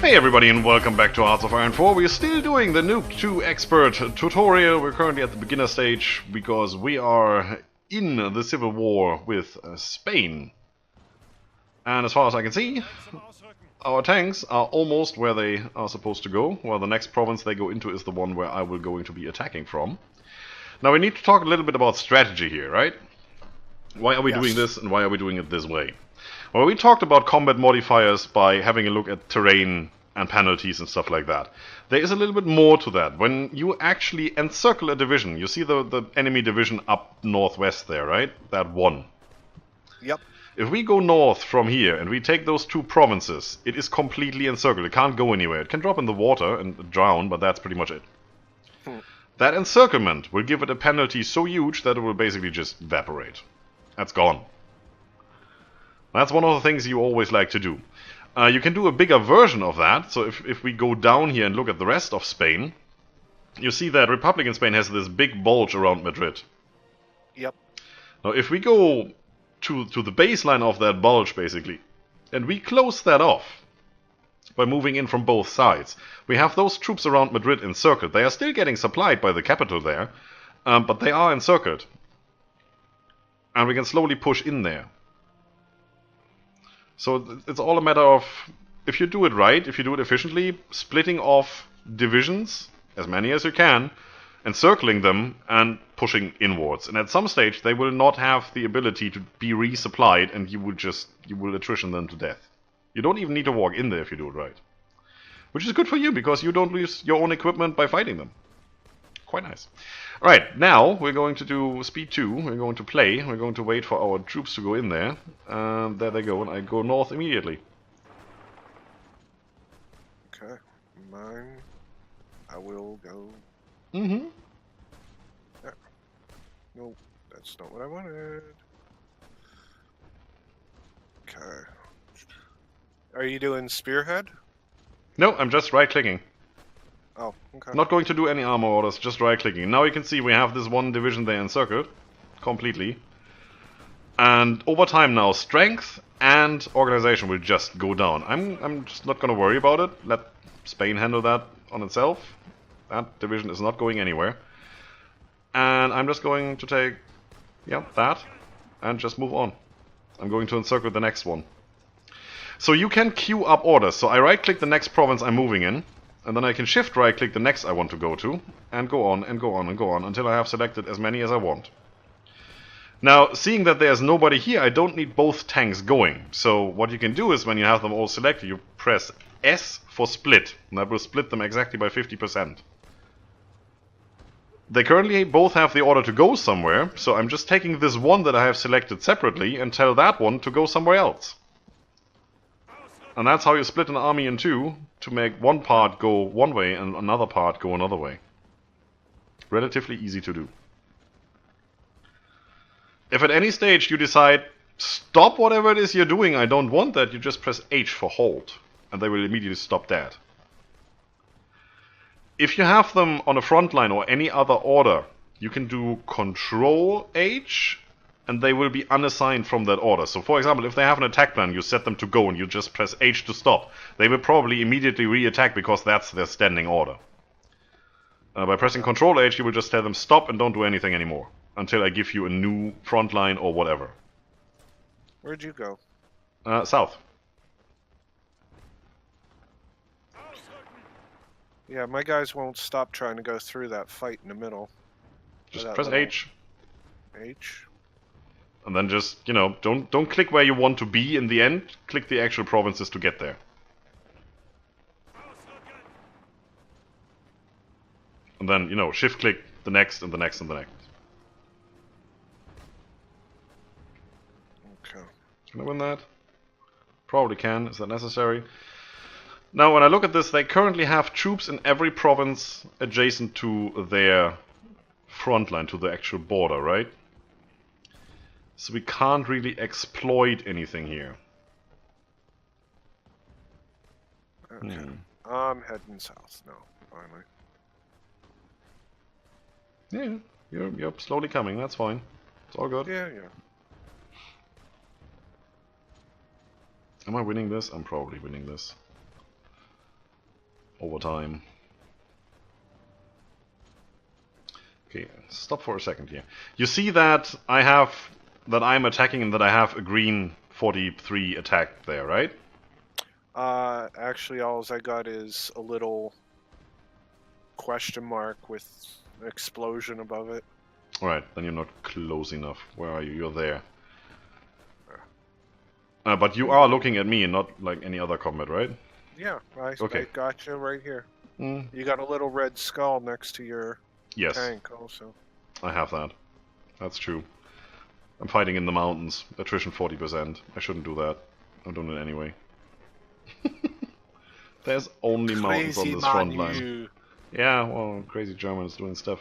Hey everybody and welcome back to Hearts of Iron 4. We're still doing the Noob 2 Expert tutorial. We're currently at the beginner stage because we are in the civil war with Spain. And as far as I can see, our tanks are almost where they are supposed to go. Well, the next province they go into is the one where I will going to be attacking from. Now we need to talk a little bit about strategy here, right? Why are we doing this and why are we doing it this way? Well, we talked about combat modifiers by having a look at terrain and penalties and stuff like that. There is a little bit more to that. When you actually encircle a division, you see the enemy division up northwest there, right? That one. Yep. If we go north from here and we take those two provinces, it is completely encircled. It can't go anywhere. It can drop in the water and drown, but that's pretty much it. That encirclement will give it a penalty so huge that it will basically just evaporate. That's gone. That's one of the things you always like to do. You can do a bigger version of that. So if we go down here and look at the rest of Spain, you see that Republican Spain has this big bulge around Madrid. Yep. Now if we go to the baseline of that bulge basically, and we close that off by moving in from both sides, we have those troops around Madrid encircled. They are still getting supplied by the capital there, but they are encircled. And we can slowly push in there. So it's all a matter of, if you do it right, if you do it efficiently, splitting off divisions, as many as you can, encircling them and pushing inwards. And at some stage they will not have the ability to be resupplied and you will attrition them to death. You don't even need to walk in there if you do it right. Which is good for you because you don't lose your own equipment by fighting them. Quite nice. Alright, now we're going to do speed 2, we're going to play, we're going to wait for our troops to go in there. There they go, and I go north immediately. Okay, mine, I will go... Mm-hmm. Yeah. No, that's not what I wanted. Okay. Are you doing spearhead? No, I'm just right-clicking. Oh, okay. Not going to do any armor orders, just right-clicking. Now you can see we have this one division there encircled. Completely. And over time now, strength and organization will just go down. I'm just not going to worry about it. Let Spain handle that on itself. That division is not going anywhere. And I'm just going to take, yeah, that, and just move on. I'm going to encircle the next one. So you can queue up orders. So I right-click the next province I'm moving in. And then I can shift right-click the next I want to go to, and go on, and go on, and go on, until I have selected as many as I want. Now, seeing that there's nobody here, I don't need both tanks going. So what you can do is, when you have them all selected, you press S for split, and that will split them exactly by 50%. They currently both have the order to go somewhere, so I'm just taking this one that I have selected separately, and tell that one to go somewhere else. And that's how you split an army in two, to make one part go one way and another part go another way. Relatively easy to do. If at any stage you decide, stop whatever it is you're doing, I don't want that, you just press H for hold, and they will immediately stop that. If you have them on a frontline or any other order, you can do Control H, and they will be unassigned from that order. So for example, if they have an attack plan, you set them to go and you just press H to stop. They will probably immediately re-attack because that's their standing order. By pressing Control H, you will just tell them stop and don't do anything anymore. Until I give you a new front line or whatever. Where'd you go? South. Yeah, my guys won't stop trying to go through that fight in the middle. Just press H. H. And then just, you know, don't click where you want to be in the end. Click the actual provinces to get there. And then, you know, shift click the next and the next and the next. Okay. Can I win that? Probably can. Is that necessary? Now, when I look at this, they currently have troops in every province adjacent to their front line, to the actual border, right? So we can't really exploit anything here. Okay. I'm heading south now, finally. Yeah, you're slowly coming, that's fine. It's all good. Yeah, yeah. Am I winning this? I'm probably winning this. over time. Okay, stop for a second here. You see that I'm attacking and that I have a green 43 attack there, right? Actually, all I got is a little question mark with an explosion above it. Alright, then you're not close enough. Where are you? You're there. But you are looking at me and not like any other combat, right? Yeah, I Okay. got you right here. Mm. You got a little red skull next to your Yes, tank also. I have that. That's true. I'm fighting in the mountains. Attrition 40%. I shouldn't do that. I'm doing it anyway. There's only mountains on this front line. Yeah, well, crazy Germans doing stuff.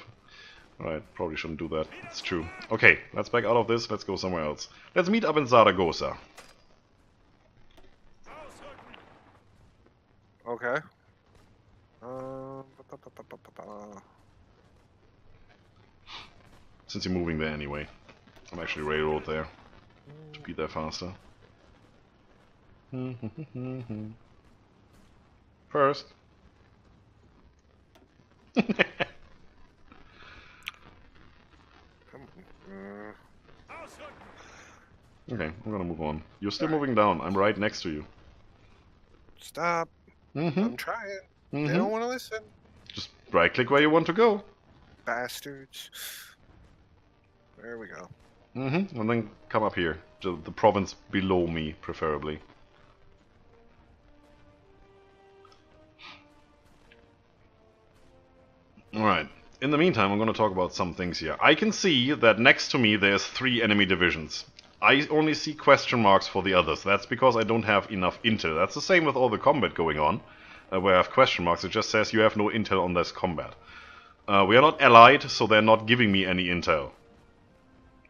Alright, probably shouldn't do that. It's true. Okay, let's back out of this. Let's go somewhere else. Let's meet up in Zaragoza. Okay. Since you're moving there anyway. I'm actually railroad there. To be there faster. First. Okay, I'm gonna move on. You're still moving down. I'm right next to you. Stop. I'm trying. They don't want to listen. Just right click where you want to go. Bastards. There we go. And then come up here. To the province below me, preferably. Alright. In the meantime, I'm going to talk about some things here. I can see that next to me there's 3 enemy divisions. I only see question marks for the others. That's because I don't have enough intel. That's the same with all the combat going on, where I have question marks. It just says you have no intel on this combat. We are not allied, so they're not giving me any intel.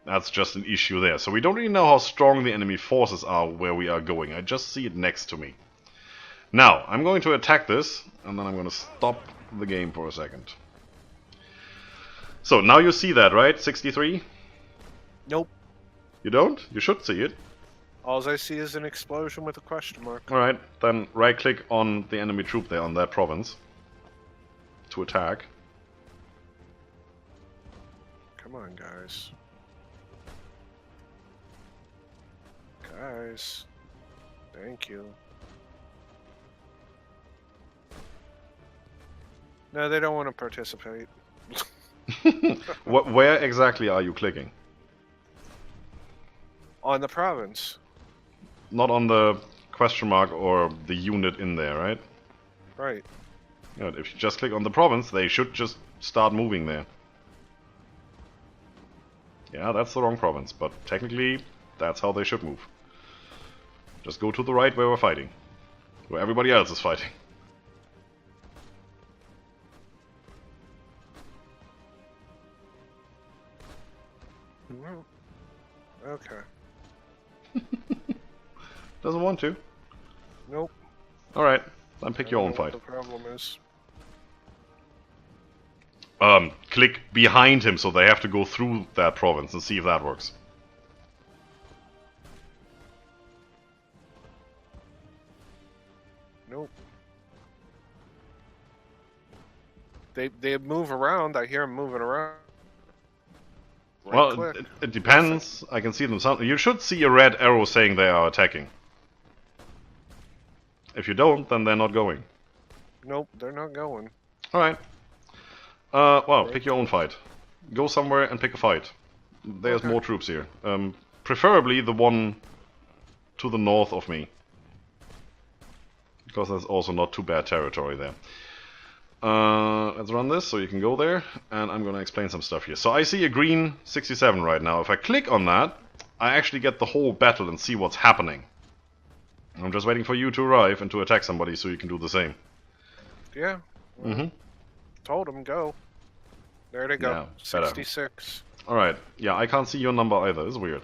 That's just an issue there. So we don't really know how strong the enemy forces are where we are going. I just see it next to me. Now, I'm going to attack this, and then I'm going to stop the game for a second. So, now you see that, right? 63? Nope. You don't? You should see it. All I see is an explosion with a question mark. Alright, then right click on the enemy troop there on that province. To attack. Come on, guys. Guys. Thank you. No, they don't want to participate. Where exactly are you clicking? On the province. Not on the question mark or the unit in there, right? Right. Yeah, if you just click on the province, they should just start moving there. Yeah, that's the wrong province, but technically, that's how they should move. Just go to the right where we're fighting. Where everybody else is fighting. Okay. Doesn't want to. Nope. Alright, then pick your own fight. The problem is. Click behind him so they have to go through that province and see if that works. Nope. They move around. I hear them moving around. Well, it depends. I can see them. You should see a red arrow saying they are attacking. If you don't, then they're not going. Nope, they're not going. Alright. Well, pick your own fight. Go somewhere and pick a fight. There's more troops here. Preferably the one to the north of me. Because there's also not too bad territory there. Let's run this so you can go there, and I'm gonna explain some stuff here. So I see a green 67 right now. If I click on that, I actually get the whole battle and see what's happening. I'm just waiting for you to arrive and to attack somebody so you can do the same. Yeah. Well, told them go. There they go. Yeah, 66. Alright, yeah, I can't see your number either. It's weird.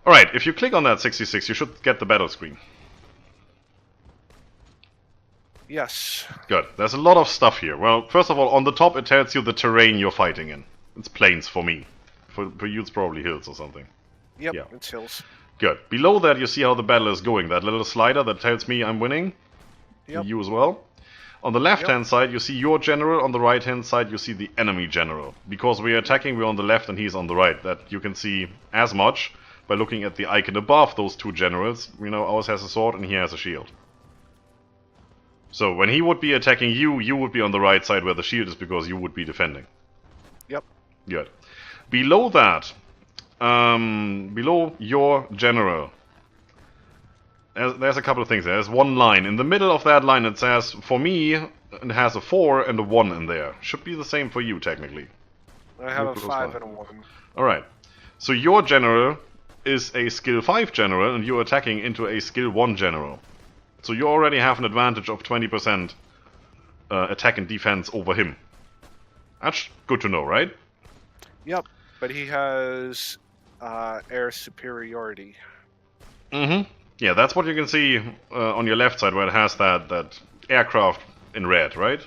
Alright, if you click on that 66, you should get the battle screen. Yes. Good. There's a lot of stuff here. Well, first of all, on the top it tells you the terrain you're fighting in. It's plains for me. For you it's probably hills or something. Yep, Yeah. it's hills. Good. Below that you see how the battle is going. That little slider that tells me I'm winning. Yep. You as well. On the left-hand side, you see your general. On the right-hand side, you see the enemy general. Because we're attacking, we're on the left and he's on the right. That you can see as much by looking at the icon above those two generals. You know, ours has a sword and he has a shield. So when he would be attacking you, you would be on the right side where the shield is because you would be defending. Yep. Good. Below that, below your general, there's a couple of things there. There's one line. In the middle of that line it says, for me, it has a 4 and a 1 in there. Should be the same for you, technically. I have a 5 and a 1. Alright. So your general is a skill 5 general, and you're attacking into a skill 1 general. So you already have an advantage of 20% attack and defense over him. That's good to know, right? Yep, but he has air superiority. Mm-hmm. Yeah, that's what you can see on your left side where it has that aircraft in red, right?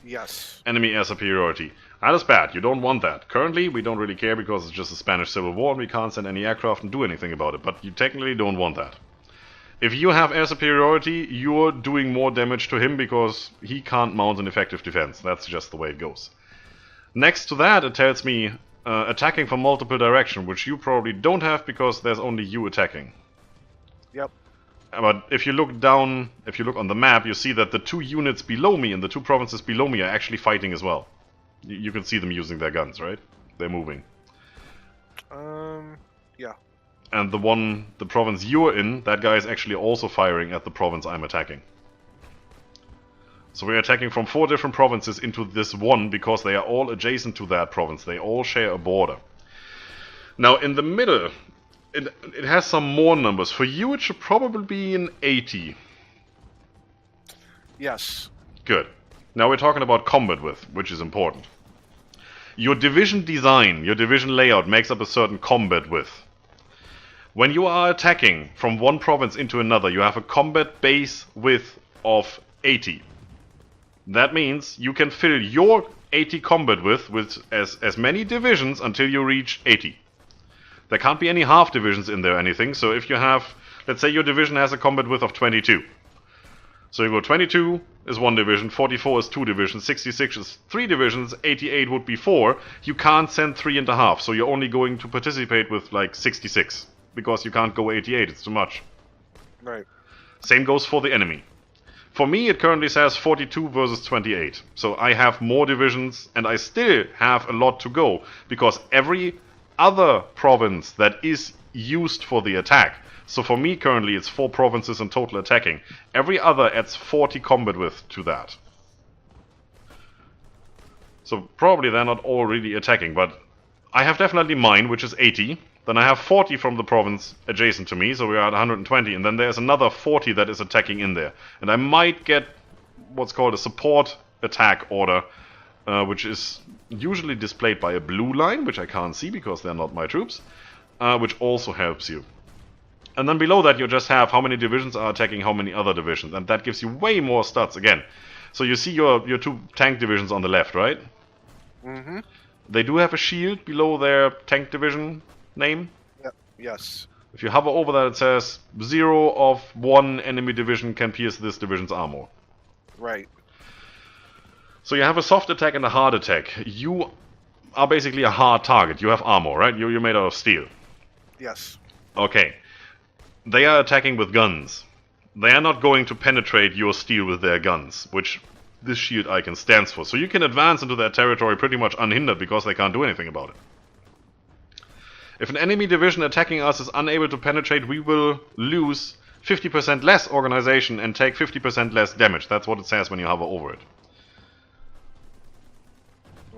Yes. Enemy air superiority. That is bad. You don't want that. Currently, we don't really care because it's just a Spanish Civil War and we can't send any aircraft and do anything about it. But you technically don't want that. If you have air superiority, you're doing more damage to him because he can't mount an effective defense. That's just the way it goes. Next to that, it tells me attacking from multiple directions, which you probably don't have because there's only you attacking. Yep. But if you look down, if you look on the map, you see that the 2 units below me and the 2 provinces below me are actually fighting as well. You can see them using their guns, right? They're moving. Yeah. And the province you're in, that guy is actually also firing at the province I'm attacking. So we're attacking from 4 different provinces into this one because they are all adjacent to that province. They all share a border. Now in the middle, it has some more numbers. For you, it should probably be an 80. Yes. Good. Now we're talking about combat width, which is important. Your division design, your division layout makes up a certain combat width. When you are attacking from one province into another, you have a combat base width of 80. That means you can fill your 80 combat width with as many divisions until you reach 80. There can't be any half divisions in there or anything, so if you have, let's say your division has a combat width of 22. So you go 22 is 1 division, 44 is 2 divisions, 66 is 3 divisions, 88 would be 4. You can't send 3.5, so you're only going to participate with like 66. Because you can't go 88, it's too much. Right. Same goes for the enemy. For me, it currently says 42 versus 28. So I have more divisions, and I still have a lot to go. Because every other province that is used for the attack, so for me currently it's 4 provinces in total attacking, every other adds 40 combat width to that. So probably they're not all really attacking, but I have definitely mine, which is 80. Then I have 40 from the province adjacent to me, so we are at 120, and then there's another 40 that is attacking in there. And I might get what's called a support attack order, which is usually displayed by a blue line, which I can't see because they're not my troops, which also helps you. And then below that you just have how many divisions are attacking how many other divisions, and that gives you way more stats again. So you see your 2 tank divisions on the left, right? Mm-hmm. They do have a shield below their tank division name. Yep. Yes. If you hover over that, it says 0 of 1 enemy division can pierce this division's armor. Right. So you have a soft attack and a hard attack. You are basically a hard target. You have armor, right? You're made out of steel. Yes. Okay. They are attacking with guns. They are not going to penetrate your steel with their guns, which this shield icon stands for. So you can advance into their territory pretty much unhindered because they can't do anything about it. If an enemy division attacking us is unable to penetrate, we will lose 50% less organization and take 50% less damage. That's what it says when you hover over it.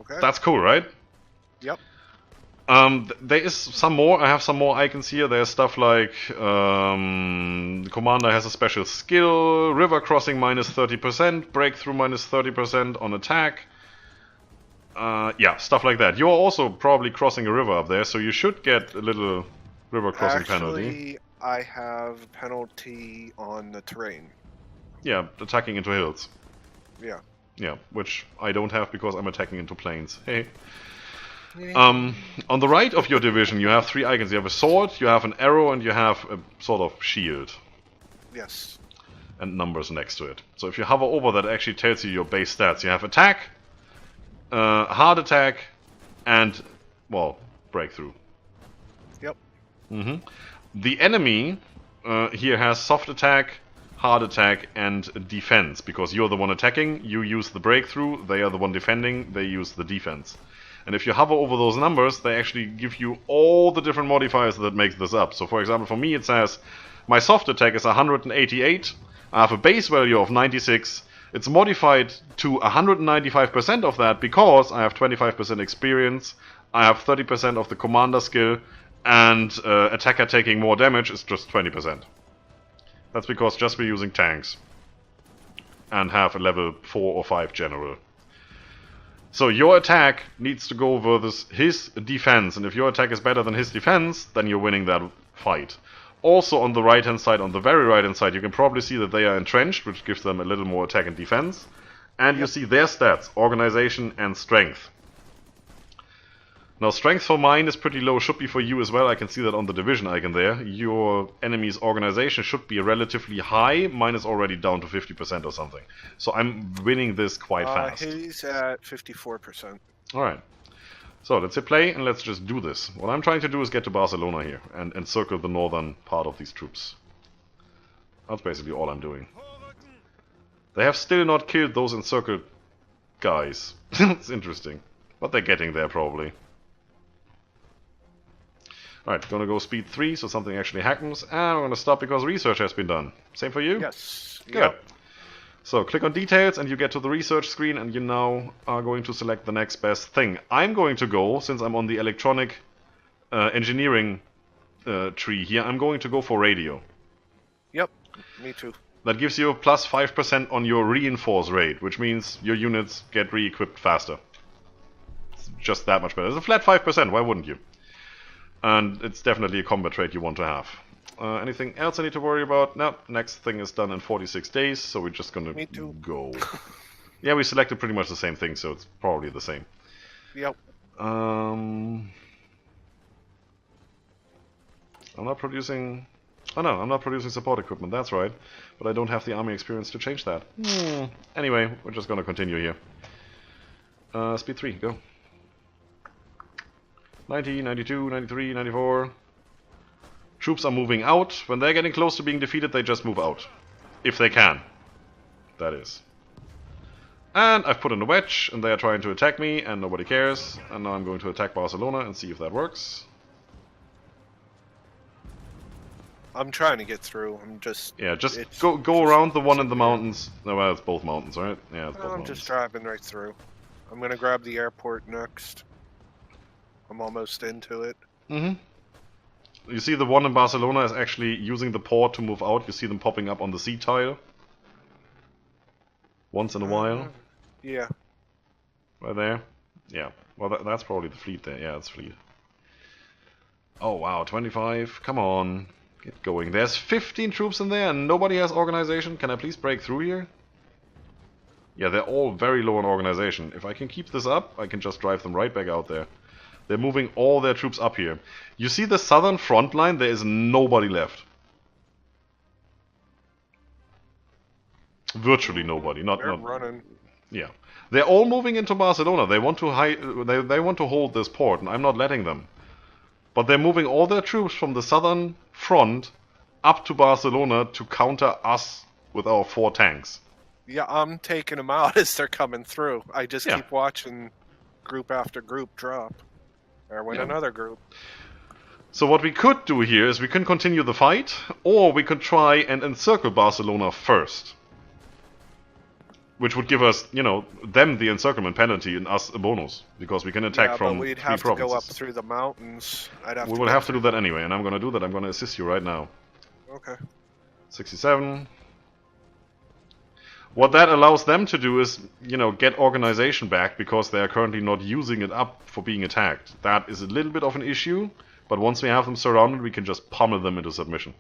Okay. That's cool, right? Yep. There is some more. I have some more icons here. There's stuff like the commander has a special skill, river crossing minus 30%, breakthrough minus 30% on attack. Yeah, stuff like that. You're also probably crossing a river up there, so you should get a little river crossing penalty. Actually, I have penalty on the terrain. Yeah, attacking into hills. Yeah. Yeah, which I don't have because I'm attacking into plains. Hey. On the right of your division, you have 3 icons. You have a sword, you have an arrow, and you have a sort of shield. Yes. and numbers next to it. So if you hover over that, it actually tells you your base stats. You have attack, hard attack, and, well, breakthrough. Yep. The enemy here has soft attack, hard attack, and defense. Because you're the one attacking, you use the breakthrough, they are the one defending, they use the defense. And if you hover over those numbers, they actually give you all the different modifiers that make this up. So for example, for me it says, my soft attack is 188, I have a base value of 96, it's modified to 195% of that because I have 25% experience, I have 30% of the commander skill, and attacker taking more damage is just 20%. That's because just we're using tanks and have a level 4 or 5 general. So your attack needs to go versus his defense, and if your attack is better than his defense, then you're winning that fight. Also on the right hand side, on the very right hand side, you can probably see that they are entrenched, which gives them a little more attack and defense. And you see their stats, organization and strength. Now strength for mine is pretty low, should be for you as well, I can see that on the division icon there. Your enemy's organization should be relatively high, mine is already down to 50% or something. So I'm winning this quite fast. He's at 54%. Alright, so let's hit play and let's just do this. What I'm trying to do is get to Barcelona here and encircle the northern part of these troops. That's basically all I'm doing. They have still not killed those encircled guys. It's interesting. But they're getting there probably. Alright, gonna go speed 3 so something actually happens, and I'm gonna stop because research has been done. Same for you? Yes. Good. Yep. So click on details and you get to the research screen and you now are going to select the next best thing. I'm going to go, since I'm on the electronic engineering tree here, I'm going to go for radio. Yep, me too. That gives you a plus 5% on your reinforce rate, which means your units get re-equipped faster. It's just that much better. It's a flat 5%, why wouldn't you? And it's definitely a combat trait you want to have. Anything else I need to worry about? No, next thing is done in 46 days, so we're just gonna go. Yeah, we selected pretty much the same thing, so it's probably the same. Yep. I'm not producing... Oh no, I'm not producing support equipment, that's right. But I don't have the army experience to change that. Anyway, we're just gonna continue here. Speed 3, go. 90, 92, 93, 94. Troops are moving out. When they're getting close to being defeated, they just move out. If they can. That is. And I've put in a wedge, and they are trying to attack me, and nobody cares. And now I'm going to attack Barcelona and see if that works. I'm trying to get through. I'm just... Yeah, just go around the one in the mountains. No, well, it's both mountains, right? Yeah, it's both mountains. I'm just driving right through. I'm gonna grab the airport next. I'm almost into it. You see the one in Barcelona is actually using the port to move out. You see them popping up on the sea tile. Once in a while. Yeah. Right there. Yeah. Well, that's probably the fleet there. Yeah, it's fleet. Oh, wow. 25. Come on. Get going. There's 15 troops in there and nobody has organization. Can I please break through here? Yeah, they're all very low on organization. If I can keep this up, I can just drive them right back out there. They're moving all their troops up here. You see the southern front line? There is nobody left. Virtually nobody. They're running. Yeah, they're all moving into Barcelona. They want to they want to hold this port, and I'm not letting them. But they're moving all their troops from the southern front up to Barcelona to counter us with our 4 tanks. Yeah, I'm taking them out as they're coming through. I just keep watching group after group drop. There went another group. So what we could do here is we can continue the fight, or we could try and encircle Barcelona first. Which would give us, you know, them the encirclement penalty and us a bonus, because we can attack from 3 provinces. But we'd have to go up through the mountains. We will have to do that anyway, and I'm going to do that. I'm going to assist you right now. Okay. 67. What that allows them to do is, you know, get organization back, because they are currently not using it up for being attacked. That is a little bit of an issue, but once we have them surrounded, we can just pummel them into submission.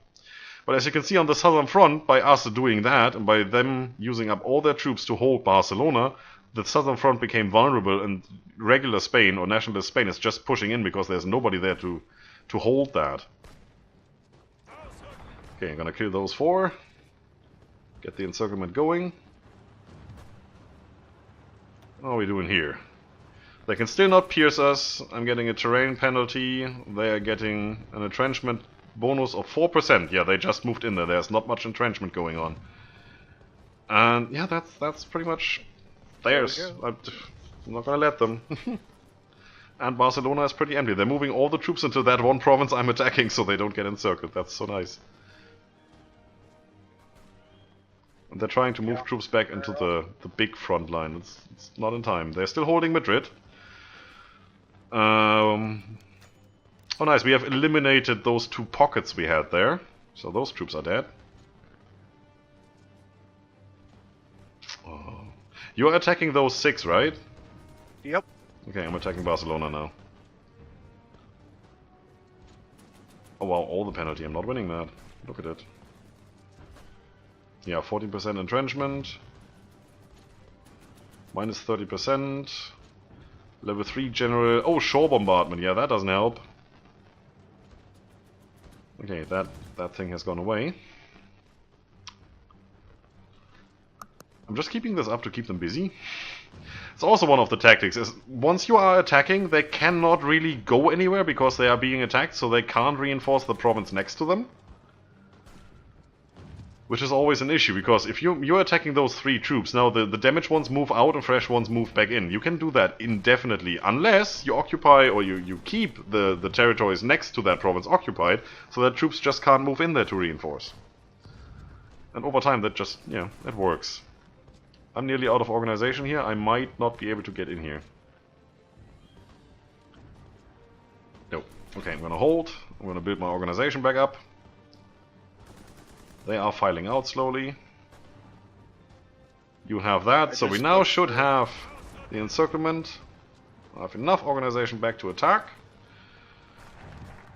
But as you can see on the southern front, by us doing that, and by them using up all their troops to hold Barcelona, the southern front became vulnerable, and regular Spain, or nationalist Spain, is just pushing in because there's nobody there to hold that. Okay, I'm gonna kill those 4. Get the encirclement going. What are we doing here? They can still not pierce us. I'm getting a terrain penalty. They are getting an entrenchment bonus of 4%. Yeah, they just moved in there. There's not much entrenchment going on. And yeah, that's pretty much theirs. I'm not gonna let them. And Barcelona is pretty empty. They're moving all the troops into that one province I'm attacking so they don't get encircled. That's so nice. And they're trying to move troops back into the big front line. It's not in time. They're still holding Madrid. Oh nice, we have eliminated those 2 pockets we had there. So those troops are dead. Oh. You're attacking those 6, right? Yep. Okay, I'm attacking Barcelona now. Oh wow, all the penalty. I'm not winning that. Look at it. Yeah, 14% entrenchment. Minus 30%. Level 3 general. Oh, shore bombardment. Yeah, that doesn't help. Okay, that thing has gone away. I'm just keeping this up to keep them busy. It's also one of the tactics, is once you are attacking, they cannot really go anywhere because they are being attacked, so they can't reinforce the province next to them. Which is always an issue, because if you're attacking those 3 troops, now the damaged ones move out and fresh ones move back in. You can do that indefinitely, unless you occupy or you keep the territories next to that province occupied, so that troops just can't move in there to reinforce. And over time that just, yeah, it works. I'm nearly out of organization here. I might not be able to get in here. Nope. Okay, I'm gonna hold. I'm gonna build my organization back up. They are filing out slowly. You have that, so we now should have the encirclement. I have enough organization back to attack.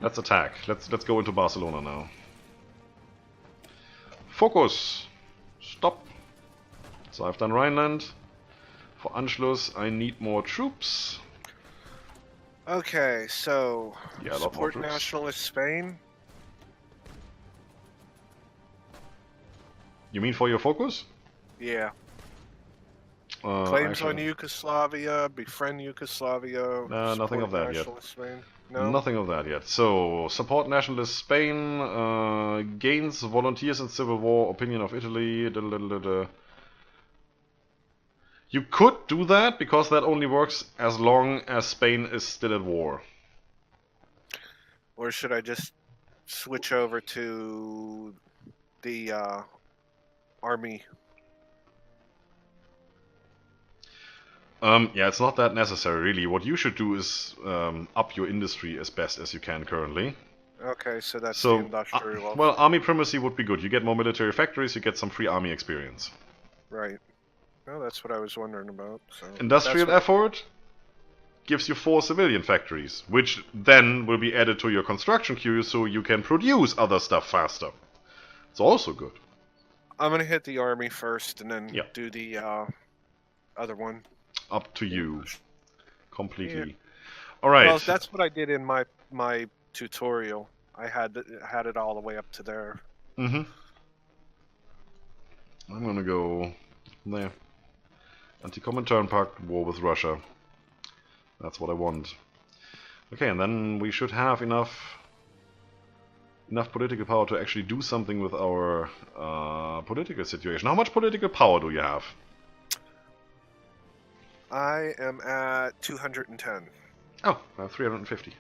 Let's attack. Let's go into Barcelona now. Focus. Stop. So I've done Rhineland. For Anschluss, I need more troops. Okay, so Yeah, a lot more support troops. nationalist Spain. You mean for your focus? Yeah. Claims actually, on Yugoslavia, befriend Yugoslavia. nothing of support that yet. nationalist Spain. No. Nothing of that yet. So, support nationalist Spain, gains volunteers in civil war, opinion of Italy. You could do that, because that only works as long as Spain is still at war. Or should I just switch over to the army? Yeah, it's not that necessary, really. What you should do is up your industry as best as you can currently. Okay, so that's So, the industrial. well, army primacy would be good. You get more military factories, you get some free army experience. Right. No, that's what I was wondering about. So Industrial effort gives you 4 civilian factories, which then will be added to your construction queue so you can produce other stuff faster. It's also good. I'm gonna hit the army first, and then Yep. do the other one. Up to you. Completely. Yeah. Alright. Well, that's what I did in my tutorial. I had it all the way up to there. I'm gonna go there. Anti-Comintern Pact, war with Russia. That's what I want. Okay, and then we should have enough political power to actually do something with our political situation. How much political power do you have? I am at 210. Oh, I have 350.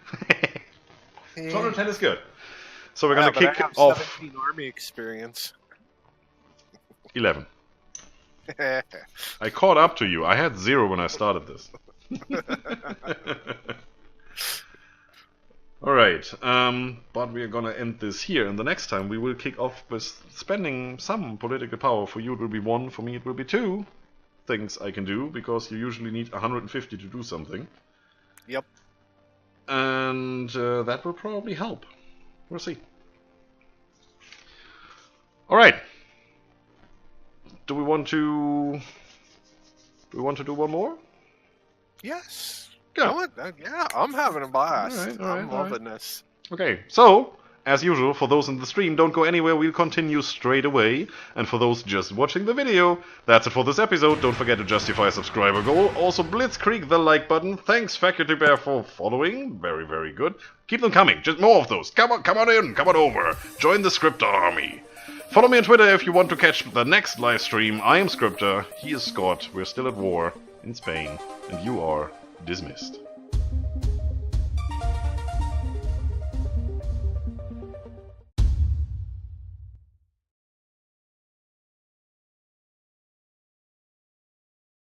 Yeah. 210 is good. So we're gonna but I kick have off 17 army experience. 11. I caught up to you. I had 0 when I started this. Alright, but we are gonna end this here, and the next time we will kick off with spending some political power. For you it will be 1, for me it will be 2 things I can do, because you usually need 150 to do something. Yep. And that will probably help. We'll see. Alright. Do we want to do one more? Yes. Go. Yeah, I'm having a blast. All right, I'm loving this. Okay, so as usual, for those in the stream, don't go anywhere, we'll continue straight away. And for those just watching the video, that's it for this episode. Don't forget to justify a subscriber goal. Also, blitzkrieg the like button. Thanks, Faculty Bear, for following. Very, very good. Keep them coming. Just more of those. Come on in. Come on over. Join the Scryptar army. Follow me on Twitter if you want to catch the next live stream. I am Scryptar. He is Scott. We're still at war in Spain. And you are dismissed.